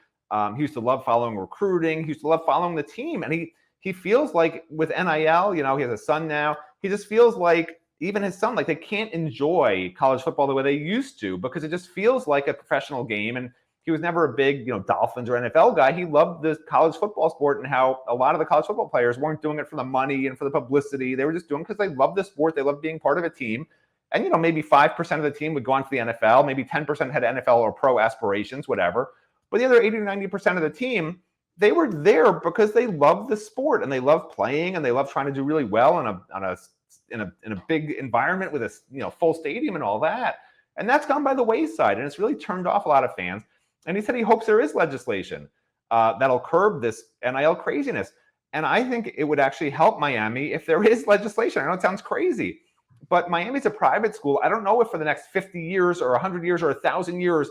He used to love following recruiting. He used to love following the team. And he feels like with NIL, he has a son now. He just feels like even his son, like, they can't enjoy college football the way they used to, because it just feels like a professional game. And he was never a big, Dolphins or NFL guy. He loved the college football sport, and how a lot of the college football players weren't doing it for the money and for the publicity. They were just doing it because they loved the sport. They loved being part of a team. And, maybe 5% of the team would go on to the NFL. Maybe 10% had NFL or pro aspirations, whatever. But the other 80 to 90% of the team, they were there because they loved the sport and they loved playing and they loved trying to do really well in a big environment with a full stadium and all that. And that's gone by the wayside, and it's really turned off a lot of fans. And he said he hopes there is legislation that'll curb this NIL craziness. And I think it would actually help Miami if there is legislation. I know it sounds crazy, but Miami's a private school. I don't know if for the next 50 years or 100 years or 1,000 years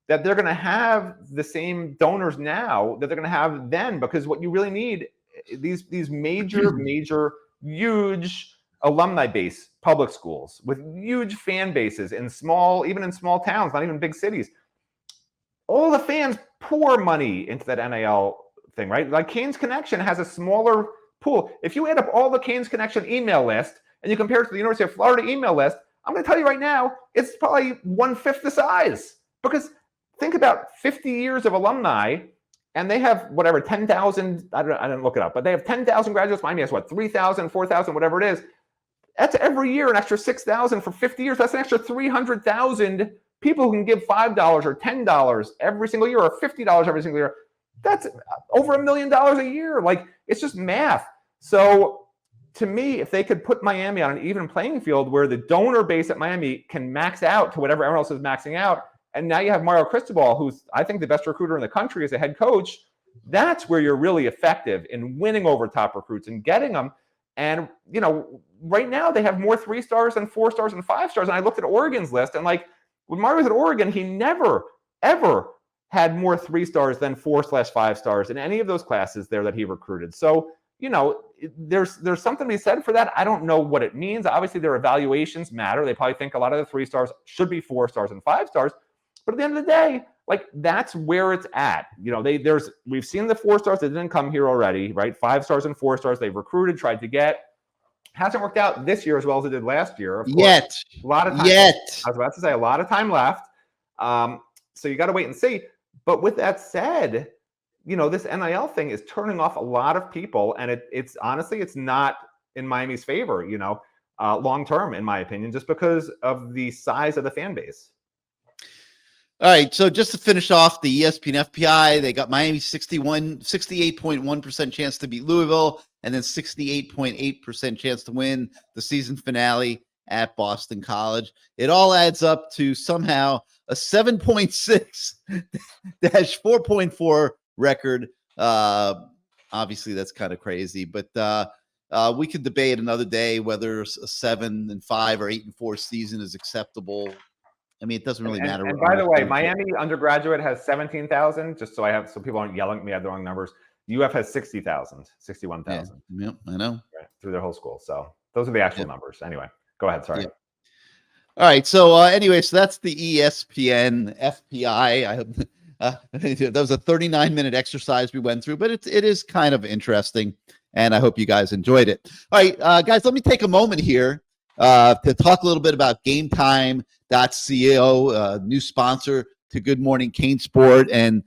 that they're going to have the same donors now that they're going to have then, because what you really need, these major, huge alumni base public schools with huge fan bases in even in small towns, not even big cities. All the fans pour money into that NIL thing, right? Like Canes Connection has a smaller pool. If you add up all the Canes Connection email list and you compare it to the University of Florida email list, I'm going to tell you right now, it's probably 1/5 the size. Because think about 50 years of alumni, and they have whatever 10,000. I didn't look it up, but they have 10,000 graduates. Miami has what, 3,000, 4,000, whatever it is. That's every year an extra 6,000 for 50 years. That's an extra 300,000 people who can give $5 or $10 every single year, or $50 every single year. That's over $1 million a year. Like, it's just math. So to me, if they could put Miami on an even playing field where the donor base at Miami can max out to whatever everyone else is maxing out, and now you have Mario Cristobal, who's, I think, the best recruiter in the country as a head coach, that's where you're really effective in winning over top recruits and getting them. And, you know, right now they have more 3 stars and 4 stars and 5 stars. And I looked at Oregon's list, and like, when Mario was at Oregon, he never, ever had more 3 stars than 4/5 stars in any of those classes there that he recruited. So, you know, there's something to be said for that. I don't know what it means. Obviously, their evaluations matter. They probably think a lot of the 3 stars should be 4 stars and 5 stars. But at the end of the day, like, that's where it's at. You know, we've seen the 4 stars that didn't come here already, right? 5 stars and 4 stars they've recruited, tried to get. Hasn't worked out this year as well as it did last year. Of course. Yet. A lot of time. Yet. I was about to say a lot of time left. So you got to wait and see. But with that said, you know, this NIL thing is turning off a lot of people, and it's honestly, it's not in Miami's favor, you know, long term, in my opinion, just because of the size of the fan base. All right, so just to finish off the ESPN FPI, they got Miami 68.1% chance to beat Louisville, and then 68.8% chance to win the season finale at Boston College. It all adds up to somehow a 7.6-4.4 record. Obviously, that's kind of crazy, but we could debate another day whether a 7-5 or 8-4 season is acceptable. I mean, it doesn't really matter. And by the way, Miami undergraduate has 17,000, just so people aren't yelling at me, I have the wrong numbers. UF has 60,000, 61,000. Yeah, I know. Right, through their whole school. So those are the actual numbers. Anyway, go ahead. Sorry. Yeah. All right. So anyway, so that's the ESPN FPI. That was a 39-minute exercise we went through, but it is kind of interesting, and I hope you guys enjoyed it. All right, guys, let me take a moment here to talk a little bit about GameTime.co, new sponsor to Good Morning CaneSport, and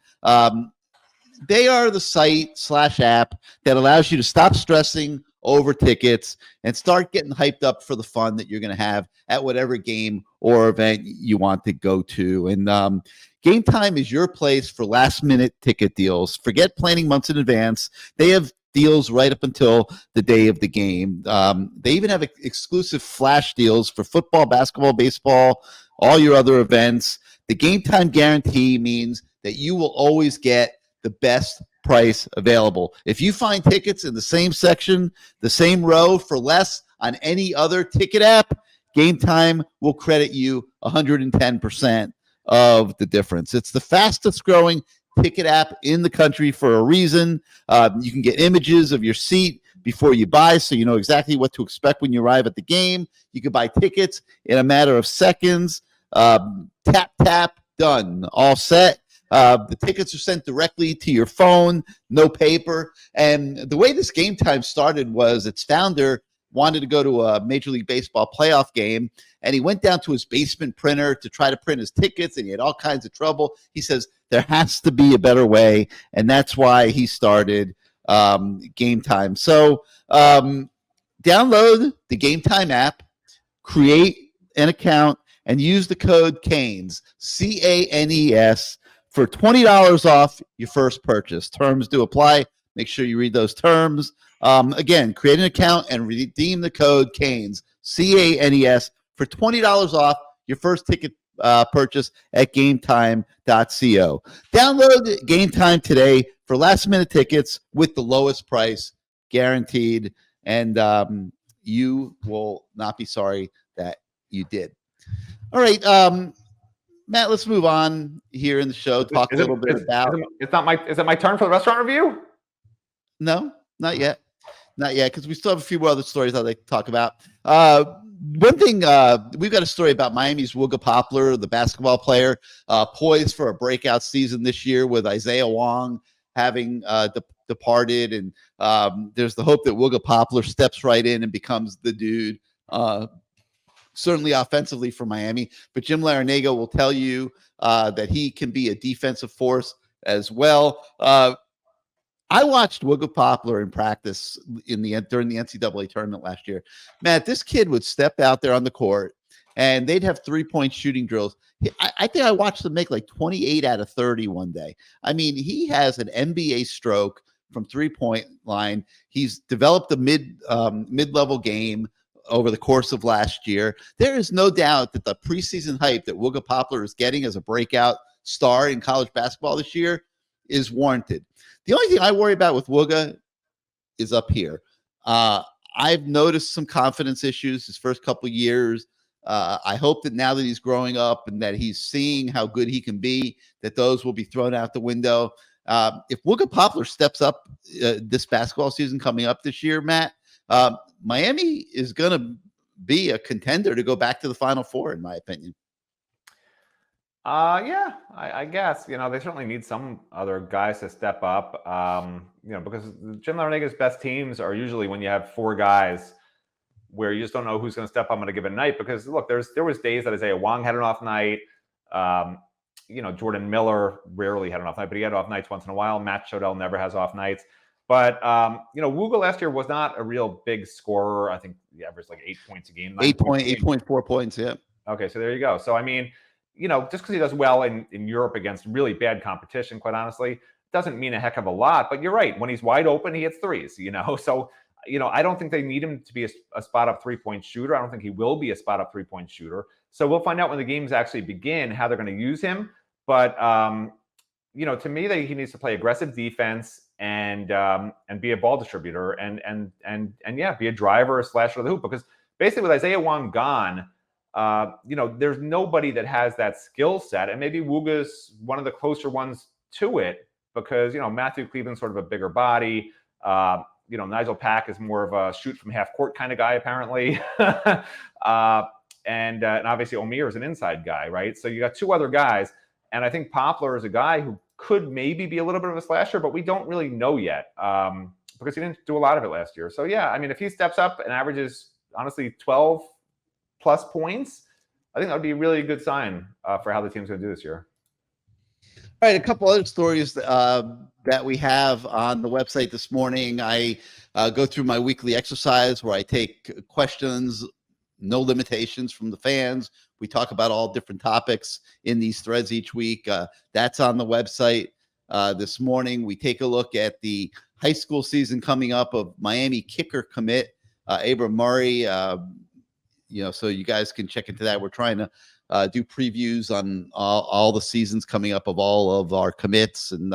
they are the site/app that allows you to stop stressing over tickets and start getting hyped up for the fun that you're going to have at whatever game or event you want to go to. And Game Time is your place for last-minute ticket deals. Forget planning months in advance. They have deals right up until the day of the game. They even have exclusive flash deals for football, basketball, baseball, all your other events. The Game Time guarantee means that you will always get the best price available. If you find tickets in the same section, the same row for less on any other ticket app, Game Time will credit you 110% of the difference. It's the fastest growing ticket app in the country for a reason. You can get images of your seat before you buy, so you know exactly what to expect when you arrive at the game. You can buy tickets in a matter of seconds. Tap, done, all set. The tickets are sent directly to your phone, no paper. And the way this Game Time started was its founder wanted to go to a Major League Baseball playoff game, and he went down to his basement printer to try to print his tickets, and he had all kinds of trouble. He says there has to be a better way, and that's why he started Game Time. So download the Game Time app, create an account, and use the code CANES, CANES, for $20 off your first purchase. Terms do apply. Make sure you read those terms. Again, create an account and redeem the code CANES, CANES, for $20 off your first ticket purchase at GameTime.co. Download Game Time today for last-minute tickets with the lowest price guaranteed, and you will not be sorry that you did. All right, Matt, let's move on here in the show. Talk a little bit about. Is it my turn for the restaurant review? No, not yet. Not yet, because we still have a few more other stories I'd like to talk about. One thing, we've got a story about Miami's Wooga Poplar, the basketball player, poised for a breakout season this year with Isaiah Wong having departed. And there's the hope that Wooga Poplar steps right in and becomes the dude, certainly offensively for Miami. But Jim Larinaga will tell you that he can be a defensive force as well. I watched Wooga Poplar in practice during the NCAA tournament last year. Matt, this kid would step out there on the court, and they'd have 3-point shooting drills. I think I watched him make like 28 out of 30 one day. I mean, he has an NBA stroke from 3-point line. He's developed a mid-level game over the course of last year. There is no doubt that the preseason hype that Wooga Poplar is getting as a breakout star in college basketball this year is warranted. The only thing I worry about with Wooga is up here. I've noticed some confidence issues his first couple of years. I hope that now that he's growing up and that he's seeing how good he can be, that those will be thrown out the window. If Wooga Poplar steps up this basketball season coming up this year, Matt, Miami is going to be a contender to go back to the Final Four, in my opinion. Yeah, I guess, they certainly need some other guys to step up, because Jim Larinaga's best teams are usually when you have 4 guys where you just don't know who's going to step up on a given night. Because look, there was days that Isaiah Wong had an off night. Jordan Miller rarely had an off night, but he had off nights once in a while. Matt Shodell never has off nights. But, Wooga last year was not a real big scorer. I think he averaged like 8 points a game. 8.4 points, yeah. Okay, so there you go. So, I mean, just because he does well in Europe against really bad competition, quite honestly, doesn't mean a heck of a lot. But you're right. When he's wide open, he hits threes, So, I don't think they need him to be a spot-up 3-point shooter. I don't think he will be a spot-up 3-point shooter. So we'll find out when the games actually begin how they're going to use him. But, to me, he needs to play aggressive defense and be a ball distributor and yeah, be a driver or slasher of the hoop. Because basically with Isaiah Wong gone, there's nobody that has that skill set, and maybe Wooga's one of the closer ones to it because, Matthew Cleveland's sort of a bigger body. Nigel Pack is more of a shoot from half court kind of guy, apparently. And obviously Omier is an inside guy, right? So you got 2 other guys, and I think Poplar is a guy who could maybe be a little bit of a slasher, but we don't really know yet because he didn't do a lot of it last year. So yeah, I mean, if he steps up and averages, honestly, 12 plus points, I think that would be a really good sign for how the team's going to do this year. All right, a couple other stories that we have on the website this morning. I go through my weekly exercise where I take questions, no limitations from the fans. We talk about all different topics in these threads each week. That's on the website. This morning, we take a look at the high school season coming up of Miami kicker commit, Abram Murray. So you guys can check into that. We're trying to do previews on all the seasons coming up of all of our commits. And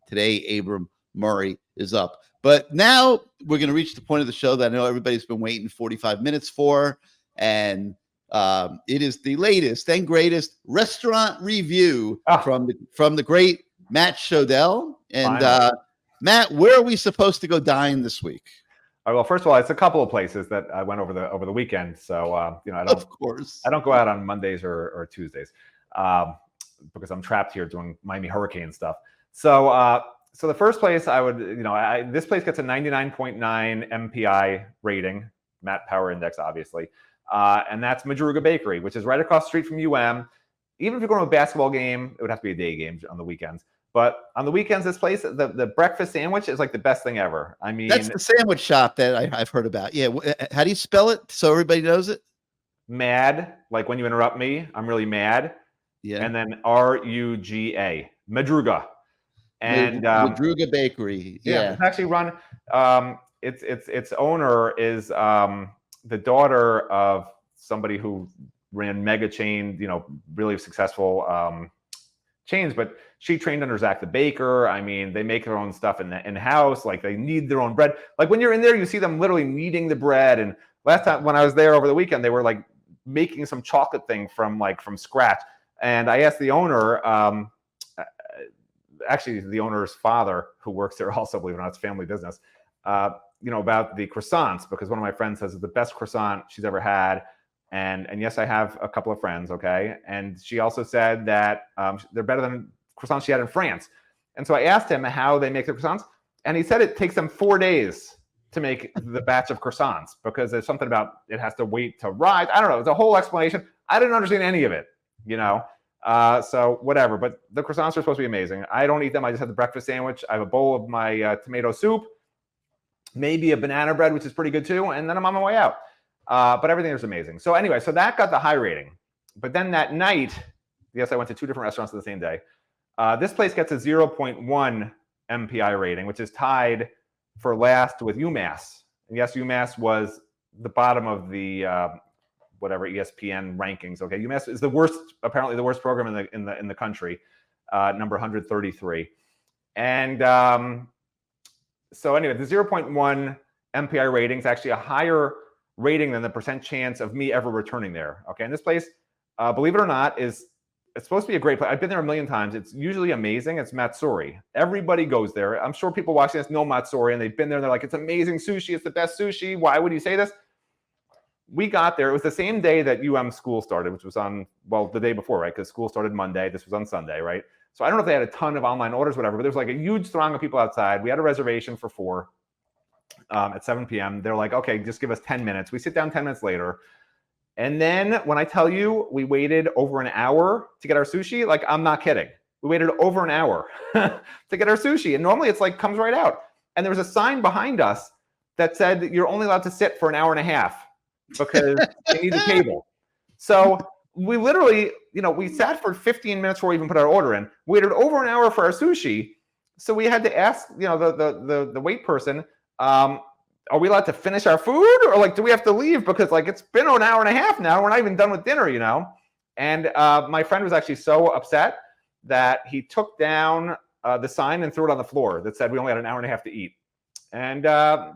today, Abram Murray is up. But now we're going to reach the point of the show that I know everybody's been waiting 45 minutes for. And it is the latest and greatest restaurant review from the great Matt Shodell. And Matt, where are we supposed to go dine this week? All right, well, first of all, it's a couple of places that I went over the weekend. So I don't go out on Mondays or Tuesdays because I'm trapped here doing Miami Hurricane stuff. So the first place I would, this place gets a 99.9 MPI rating, Matt Power Index, obviously. And that's Madruga Bakery, which is right across the street from UM. Even if you're going to a basketball game, it would have to be a day game on the weekends. But on the weekends, this place, the breakfast sandwich is like the best thing ever. I mean, that's the sandwich shop that I've heard about. Yeah. How do you spell it so everybody knows it? Mad, like when you interrupt me, I'm really mad. Yeah. And then RUGA, Madruga. And Madruga Bakery. Yeah. It's actually run. Its owner is the daughter of somebody who ran mega chain, really successful chains, but she trained under Zach the Baker. I mean, they make their own stuff in house. Like they knead their own bread. Like when you're in there, you see them literally kneading the bread. And last time when I was there over the weekend, they were like making some chocolate thing from scratch. And I asked the owner, actually the owner's father, who works there also, believe it or not, it's family business, about the croissants, because one of my friends says it's the best croissant she's ever had. And yes, I have a couple of friends, okay? And she also said that they're better than croissants she had in France. And so I asked him how they make the croissants, and he said it takes them 4 days to make the batch of croissants because there's something about it has to wait to rise. I don't know. It's a whole explanation. I didn't understand any of it, so whatever. But the croissants are supposed to be amazing. I don't eat them. I just have the breakfast sandwich. I have a bowl of my tomato soup, maybe a banana bread, which is pretty good too, and then I'm on my way out. But everything is amazing. So anyway, so that got the high rating. But then that night, yes, I went to 2 different restaurants the same day. This place gets a 0.1 MPI rating, which is tied for last with UMass. And yes, UMass was the bottom of the whatever ESPN rankings. Okay, UMass is apparently the worst program in the country, number 133. And so anyway, the 0.1 MPI rating is actually a higher rating than the percent chance of me ever returning there. Okay, and this place, believe it or not, it's supposed to be a great place. I've been there a million times. It's usually amazing. It's Matsuri. Everybody goes there. I'm sure people watching this know Matsuri, and they've been there. And they're like, it's amazing sushi. It's the best sushi. Why would you say this? We got there. It was the same day that school started, which was the day before, right? Because school started Monday. This was on Sunday, right? So I don't know if they had a ton of online orders, whatever, but there was like a huge throng of people outside. We had a reservation for 4. At 7 p.m. They're like, okay, just give us 10 minutes. We sit down 10 minutes later. And then when I tell you we waited over an hour to get our sushi, like I'm not kidding. We waited over an hour to get our sushi. And normally it's like comes right out. And there was a sign behind us that said that you're only allowed to sit for an hour and a half because they need the table. So we literally, we sat for 15 minutes before we even put our order in, waited over an hour for our sushi. So we had to ask, the wait person, are we allowed to finish our food, or like do we have to leave because like it's been an hour and a half now, we're not even done with dinner, And my friend was actually so upset that he took down the sign and threw it on the floor that said we only had an hour and a half to eat. And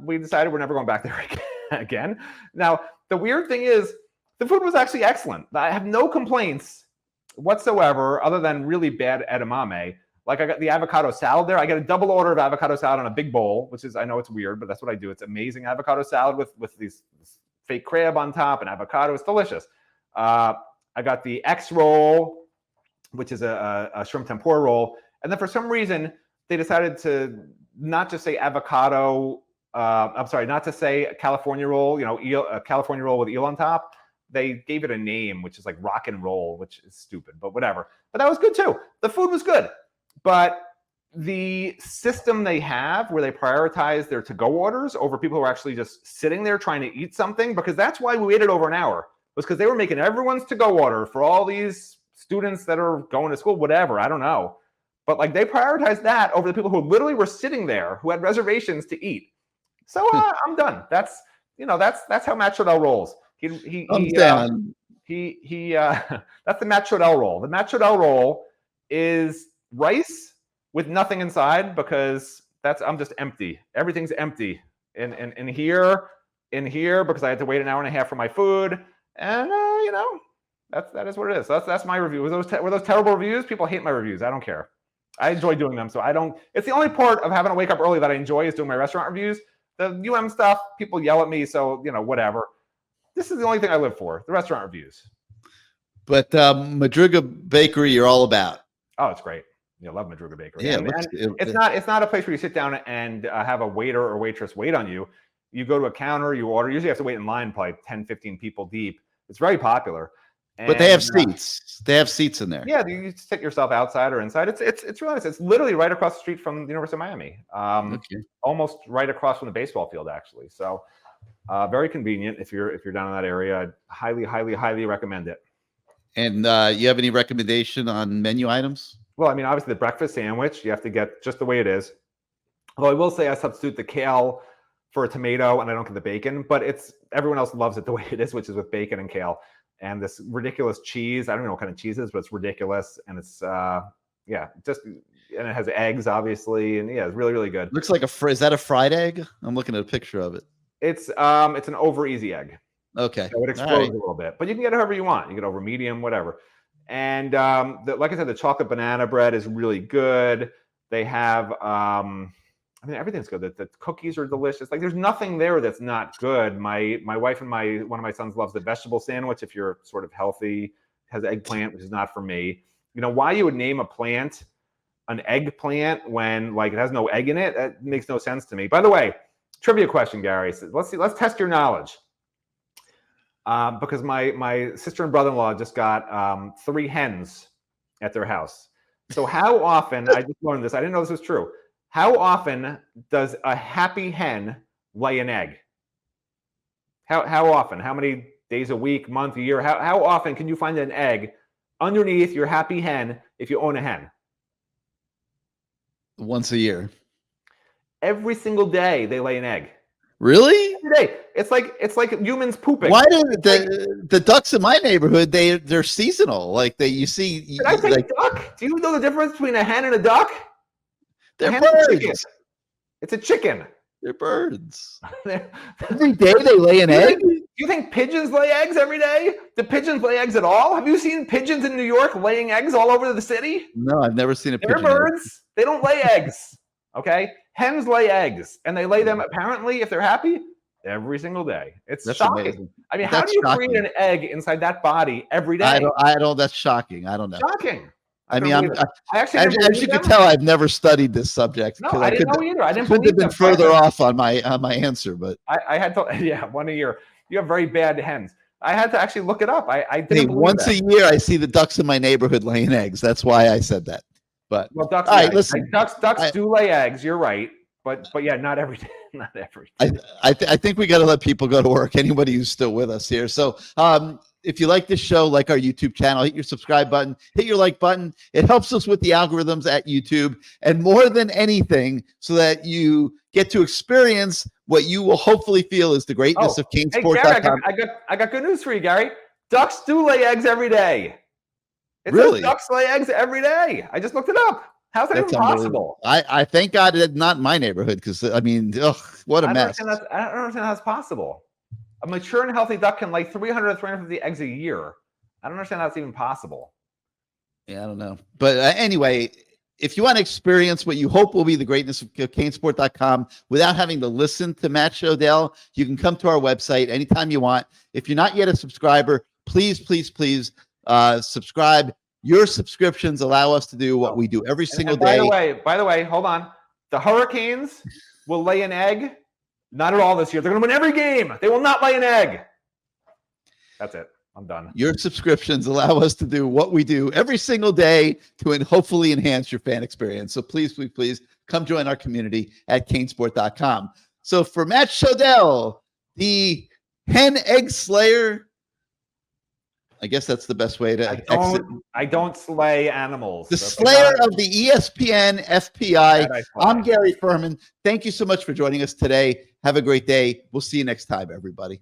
we decided we're never going back there again. Now the weird thing is the food was actually excellent. I have no complaints whatsoever other than really bad edamame. Like I got the avocado salad there. I got a double order of avocado salad on a big bowl, which is, I know it's weird, but that's what I do. It's amazing avocado salad with this fake crab on top and avocado. It's delicious. I got the X roll, which is a shrimp tempura roll. And then for some reason, they decided to not just say avocado. Not to say California roll, a California roll with eel on top. They gave it a name, which is like rock and roll, which is stupid, but whatever. But that was good too. The food was good. But the system they have where they prioritize their to-go orders over people who are actually just sitting there trying to eat something, because that's why we waited over an hour, was because they were making everyone's to-go order for all these students that are going to school, whatever, I don't know. But like they prioritized that over the people who literally were sitting there who had reservations to eat. So I'm done. That's how Matt Shodell rolls. That's the Matt Shodell roll. The Matt Shodell roll is rice with nothing inside because I'm just empty. Everything's empty in here because I had to wait an hour and a half for my food, and that is what it is. So that's my review. Were those terrible reviews? People hate my reviews. I don't care. I enjoy doing them, so I don't. It's the only part of having to wake up early that I enjoy is doing my restaurant reviews. The stuff, people yell at me, so whatever. This is the only thing I live for: the restaurant reviews. But Madruga Bakery, you're all about. Oh, it's great. I love Madruga Bakery. Yeah, it's not a place where you sit down and have a waiter or waitress wait on you. You go to a counter, you order. Usually you have to wait in line probably 10, 15 people deep. It's very popular. But they have seats. They have seats in there. Yeah, you sit yourself outside or inside. It's really nice. It's literally right across the street from the University of Miami. Almost right across from the baseball field, actually. So very convenient if you're down in that area. I'd highly, highly, highly recommend it. And you have any recommendation on menu items? Well, I mean, obviously the breakfast sandwich, you have to get just the way it is. Although I will say I substitute the kale for a tomato and I don't get the bacon, but everyone else loves it the way it is, which is with bacon and kale. and this ridiculous cheese. I don't know what kind of cheese it is, but it's ridiculous. And it's, and it has eggs, obviously. And yeah, it's really, really good. Looks like is that a fried egg? I'm looking at a picture of it. It's an over easy egg. Okay. So it explodes a little bit, but you can get it however you want. You get over medium, whatever. And like I said, the chocolate banana bread is really good. They have, everything's good. The cookies are delicious. Like there's nothing there that's not good. My wife and one of my sons loves the vegetable sandwich. If you're sort of healthy, has eggplant, which is not for me. You know, why you would name a plant an eggplant when like it has no egg in it? That makes no sense to me. By the way, trivia question, Gary. So let's test your knowledge. Because my sister and brother-in-law just got 3 hens at their house. So how often, I just learned this, I didn't know this was true. How often does a happy hen lay an egg? How often? How many days a week, month, a year? How often can you find an egg underneath your happy hen if you own a hen? Once a year. Every single day they lay an egg. Really? Every day. It's like humans pooping. Why do the ducks in my neighborhood? They're seasonal. Like you see. Did I say like, duck? Do you know the difference between a hen and a duck? They're birds. It's a chicken. They're birds. Every day they lay an egg. Do you think pigeons lay eggs every day? Do pigeons lay eggs at all? Have you seen pigeons in New York laying eggs all over the city? No, I've never seen a pigeon. They're birds. They don't lay eggs. Okay, hens lay eggs, and they lay them apparently, if they're happy, every single day. It's shocking. Amazing. I mean, how do you create an egg inside that body every day? I don't. That's shocking. I don't know. Shocking. I mean, as you can tell, I've never studied this subject. No, I didn't know either. I didn't could have been further off on my answer, but I had to. One a year. You have very bad hens. I had to actually look it up. I didn't. Once a year, I see the ducks in my neighborhood laying eggs. That's why I said that. But ducks. All right, listen. Ducks do lay eggs. You're right, but yeah, not every day. Not every day. I think we got to let people go to work. Anybody who's still with us here. So if you like this show, like our YouTube channel, hit your subscribe button, hit your like button. It helps us with the algorithms at YouTube, and more than anything, so that you get to experience what you will hopefully feel is the greatness of CaneSport.com. Hey, Gary, I got good news for you, Gary. Ducks do lay eggs every day. It really? Says ducks lay eggs every day. I just looked it up. How's that even possible? I thank God it's not in my neighborhood, because I mean, what a mess. I don't understand how that's possible. A mature and healthy duck can lay 300 to 350 eggs a year. I don't understand how that's even possible. Yeah, I don't know. But anyway, if you want to experience what you hope will be the greatness of CaneSport.com without having to listen to Matt Shodell, you can come to our website anytime you want. If you're not yet a subscriber, please subscribe. Your subscriptions allow us to do what we do every single day. By the way, hold on. The Hurricanes will lay an egg. Not at all this year. They're going to win every game. They will not lay an egg. That's it. I'm done. Your subscriptions allow us to do what we do every single day to hopefully enhance your fan experience. So please come join our community at CaneSport.com. So for Matt Shodell, the hen egg slayer, I guess that's the best way to exit. I don't slay animals. The slayer of the ESPN FPI. I'm Gary Ferman. Thank you so much for joining us today. Have a great day. We'll see you next time, everybody.